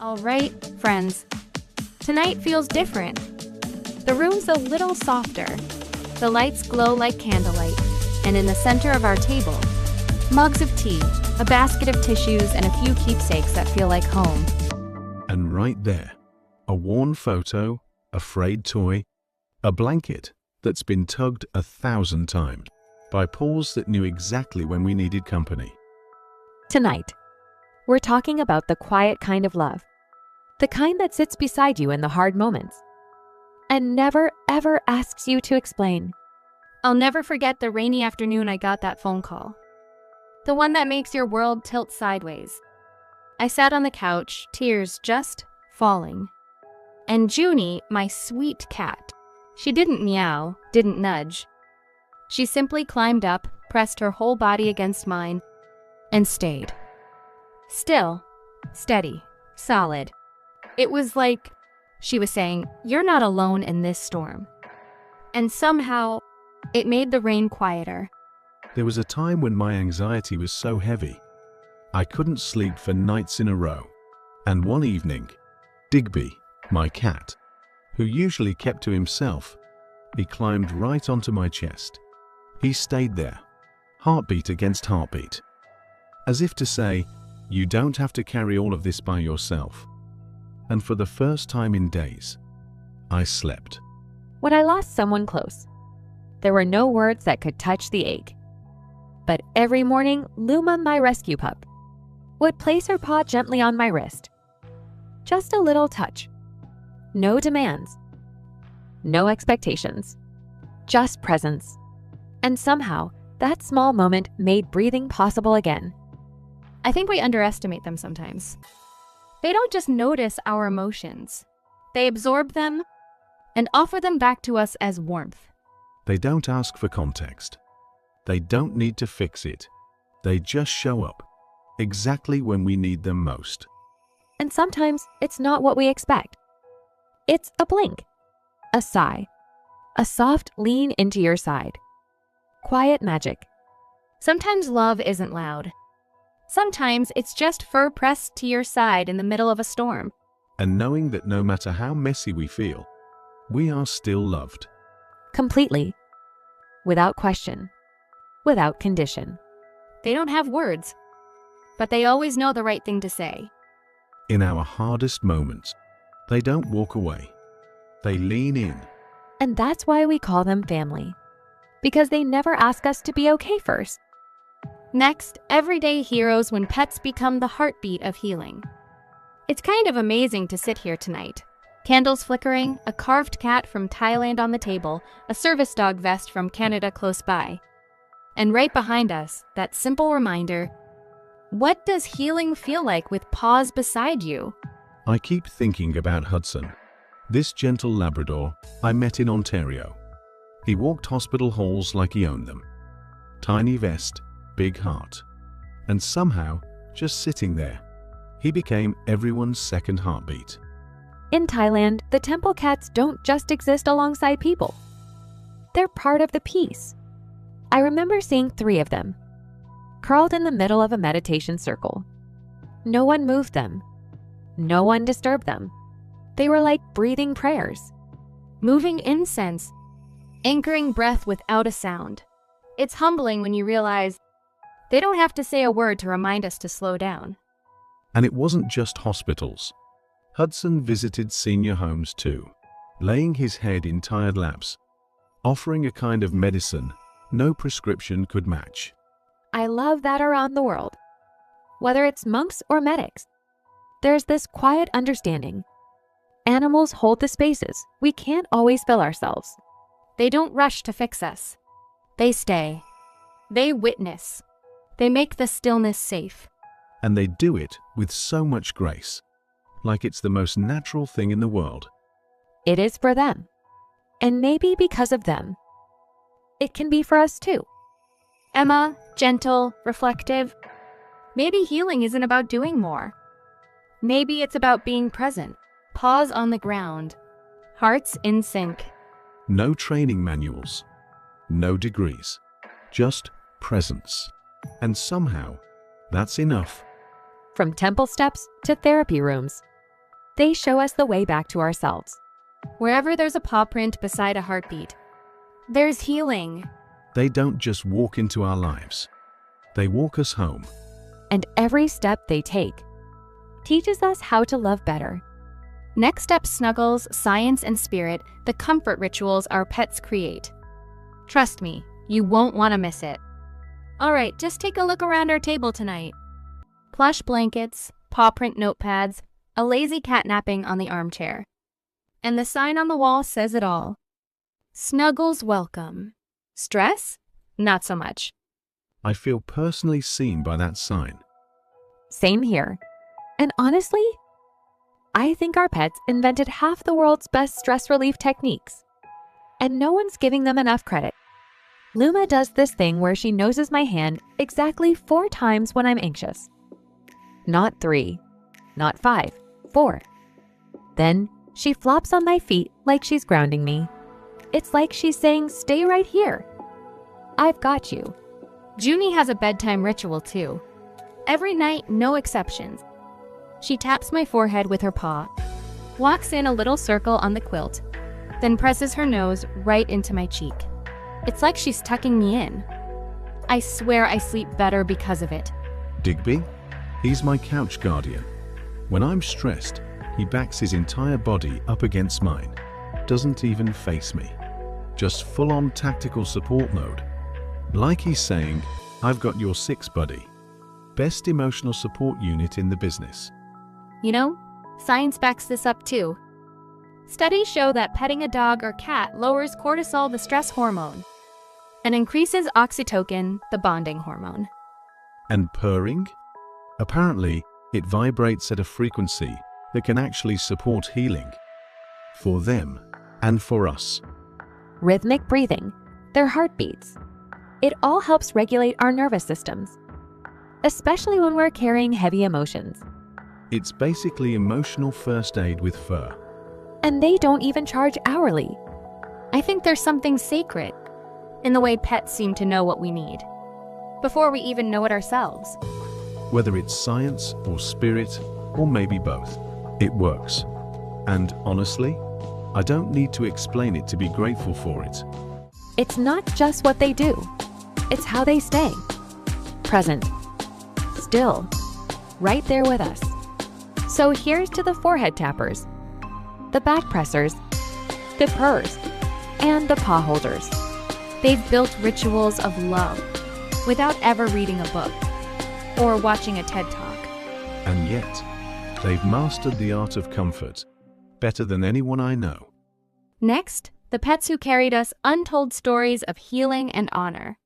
All right, friends. Tonight feels different. The room's a little softer. The lights glow like candlelight, and in the center of our table, mugs of tea, a basket of tissues, and a few keepsakes that feel like home. And right there, a worn photo, a frayed toy, a blanket that's been tugged 1,000 times by paws that knew exactly when we needed company. Tonight, we're talking about the quiet kind of love, the kind that sits beside you in the hard moments and never, ever asks you to explain. I'll never forget the rainy afternoon I got that phone call. The one that makes your world tilt sideways. I sat on the couch, tears just falling. And Junie, my sweet cat, she didn't meow, didn't nudge. She simply climbed up, pressed her whole body against mine, and stayed. Still, steady, solid. It was like she was saying, "You're not alone in this storm." And somehow, it made the rain quieter. There was a time when my anxiety was so heavy, I couldn't sleep for nights in a row. And one evening, Digby, my cat, who usually kept to himself, he climbed right onto my chest. He stayed there, heartbeat against heartbeat, as if to say, "You don't have to carry all of this by yourself." And for the first time in days, I slept. When I lost someone close, there were no words that could touch the ache. But every morning, Luma, my rescue pup, would place her paw gently on my wrist. Just a little touch. No demands. No expectations. Just presence. And somehow, that small moment made breathing possible again. I think we underestimate them sometimes. They don't just notice our emotions. They absorb them and offer them back to us as warmth. They don't ask for context. They don't need to fix it. They just show up, exactly when we need them most. And sometimes it's not what we expect. It's a blink, a sigh, a soft lean into your side. Quiet magic. Sometimes love isn't loud. Sometimes it's just fur pressed to your side in the middle of a storm. And knowing that no matter how messy we feel, we are still loved. Completely. Without question. Without condition. They don't have words, but they always know the right thing to say. In our hardest moments, they don't walk away. They lean in. And that's why we call them family. Because they never ask us to be okay first. Next, everyday heroes when pets become the heartbeat of healing. It's kind of amazing to sit here tonight. Candles flickering, a carved cat from Thailand on the table, a service dog vest from Canada close by. And right behind us, that simple reminder, what does healing feel like with paws beside you? I keep thinking about Hudson, this gentle Labrador I met in Ontario. He walked hospital halls like he owned them. Tiny vest, big heart. And somehow, just sitting there, he became everyone's second heartbeat. In Thailand, the temple cats don't just exist alongside people. They're part of the peace. I remember seeing 3 of them, curled in the middle of a meditation circle. No one moved them. No one disturbed them. They were like breathing prayers. Moving incense, anchoring breath without a sound. It's humbling when you realize they don't have to say a word to remind us to slow down. And it wasn't just hospitals. Hudson visited senior homes too, laying his head in tired laps, offering a kind of medicine no prescription could match. I love that around the world. Whether it's monks or medics, there's this quiet understanding. Animals hold the spaces we can't always fill ourselves. They don't rush to fix us. They stay. They witness. They make the stillness safe. And they do it with so much grace, like it's the most natural thing in the world. It is for them. And maybe because of them, it can be for us too. Emma, gentle, reflective. Maybe healing isn't about doing more. Maybe it's about being present. Paws on the ground. Hearts in sync. No training manuals. No degrees. Just presence. And somehow, that's enough. From temple steps to therapy rooms, They show us the way back to ourselves. Wherever there's a paw print beside a heartbeat, there's healing. They don't just walk into our lives. They walk us home. And every step they take teaches us how to love better. Next up, snuggles, science, and spirit, the comfort rituals our pets create. Trust me, you won't want to miss it. All right, just take a look around our table tonight. Plush blankets, paw print notepads, a lazy cat napping on the armchair. And the sign on the wall says it all. Snuggles welcome. Stress? Not so much. I feel personally seen by that sign. Same here. And honestly, I think our pets invented half the world's best stress relief techniques. And no one's giving them enough credit. Luma does this thing where she noses my hand exactly 4 times when I'm anxious. Not 3, not 5, 4. Then she flops on my feet like she's grounding me. It's like she's saying, stay right here. I've got you. Junie has a bedtime ritual too. Every night, no exceptions. She taps my forehead with her paw, walks in a little circle on the quilt, then presses her nose right into my cheek. It's like she's tucking me in. I swear I sleep better because of it. Digby? He's my couch guardian. When I'm stressed, he backs his entire body up against mine. Doesn't even face me. Just full-on tactical support mode. Like he's saying, I've got your 6, buddy. Best emotional support unit in the business. You know, science backs this up too. Studies show that petting a dog or cat lowers cortisol, the stress hormone, and increases oxytocin, the bonding hormone. And purring? Apparently, it vibrates at a frequency that can actually support healing. For them and for us. Rhythmic breathing, their heartbeats. It all helps regulate our nervous systems, especially when we're carrying heavy emotions. It's basically emotional first aid with fur. And they don't even charge hourly. I think there's something sacred in the way pets seem to know what we need, before we even know it ourselves. Whether it's science or spirit, or maybe both, it works. And honestly, I don't need to explain it to be grateful for it. It's not just what they do, it's how they stay. Present. Still. Right there with us. So here's to the forehead tappers, the back pressers, the purrs, and the paw holders. They've built rituals of love without ever reading a book or watching a TED Talk. And yet, they've mastered the art of comfort better than anyone I know. Next, the pets who carried us untold stories of healing and honor.